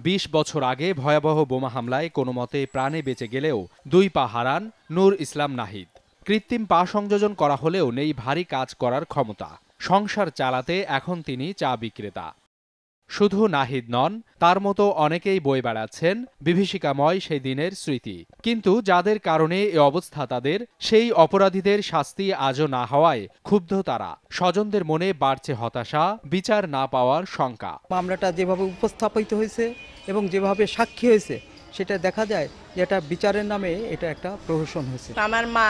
২০ বছর আগে ভয়াবহ বোমা হামলায় কোনোমতে প্রাণে বেঁচে গেলেও ২ পা হারান নূর ইসলাম নাহিদ। কৃত্রিম পা সংযোজন করা হলেও নেই ভারী কাজ করার ক্ষমতা। সংসার চালাতে এখন তিনি চা বিক্রেতা। শুধু নাহিদ নন, তার মতো অনেকেই বয়ে বেড়াচ্ছেন বিভীষিকাময় সেই দিনের স্মৃতি। কিন্তু যাদের কারণে এ অবস্থা তাদের, সেই অপরাধীদের শাস্তি আজও না হওয়ায় ক্ষুব্ধ তারা। স্বজনদের মনে বাড়ছে হতাশা, বিচার না পাওয়ার শঙ্কা। মামলাটা যেভাবে উপস্থাপিত হয়েছে এবং যেভাবে সাক্ষী হয়েছে, সেটা দেখা যায় যে এটা বিচারের নামে এটা একটা প্রহসন হয়েছে। আমার মা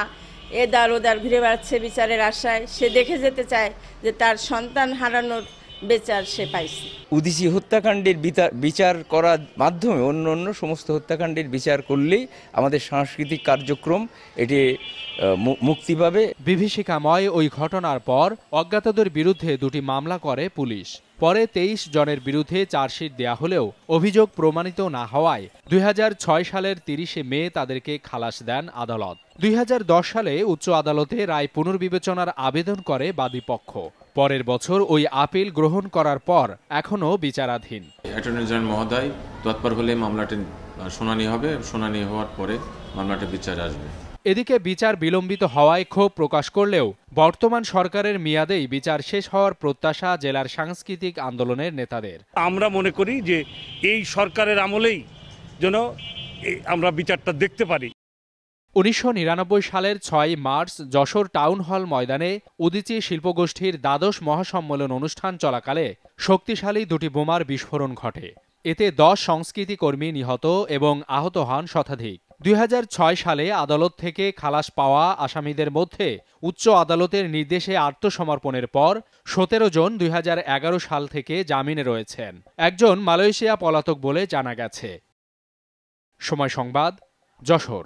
এদার ওদার ঘুরে বেড়াচ্ছে বিচারের আশায়। সে দেখে যেতে চায় যে তার সন্তান হারানোর বিচার সে পাইছে। উদীচী হত্যাকাণ্ডের বিচার করার মাধ্যমে অন্য সমস্ত হত্যাকাণ্ডের বিচার করলেই আমাদের সাংস্কৃতিক কার্যক্রম এটি মুক্তি পাবে। বিভীষিকাময় ওই ঘটনার পর অজ্ঞাতদের বিরুদ্ধে 2টি মামলা করে পুলিশ। পরে 23 জনের বিরুদ্ধে চার্জশিট দেয়া হলেও অভিযোগ প্রমাণিত না হওয়ায় 2006 সালের 30 মে তাদেরকে খালাস দেন আদালত। 2010 সালে উচ্চ আদালতে রায় পুনর্বিবেচনার আবেদন করে বাদীপক্ষ। পরের বছর ওই আপিল গ্রহণ করার পর এখনও বিচারাধীন। অ্যাটর্নি জেনারেল মহোদয় তৎপর হলে মামলাটি শুনানি হবে, শুনানি হওয়ার পরে মামলাটা বিচারে আসবে। এদিকে বিচার বিলম্বিত হওয়ায় ক্ষোভ প্রকাশ করলেও বর্তমান সরকারের মেয়াদেই বিচার শেষ হওয়ার প্রত্যাশা জেলার সাংস্কৃতিক আন্দোলনের নেতাদের। আমরা মনে করি যে এই সরকারের আমলেই যেন আমরা বিচারটা দেখতে পারি। 1999 সালের 6 মার্চ যশোর টাউন হল ময়দানে উদীচী শিল্পগোষ্ঠীর দ্বাদশ মহাসম্মেলন অনুষ্ঠান চলাকালে শক্তিশালী 2টি বোমার বিস্ফোরণ ঘটে। এতে 10 সংস্কৃতি কর্মী নিহত এবং আহত হন শতাধিক। 2006 সালে আদালত থেকে খালাস পাওয়া আসামিদের মধ্যে উচ্চ আদালতের নির্দেশে আত্মসমর্পণের পর 17 জন 2011 সাল থেকে জামিনে রয়েছেন। একজন মালয়েশিয়া পলাতক বলে জানা গেছে। সময় সংবাদ, যশোর।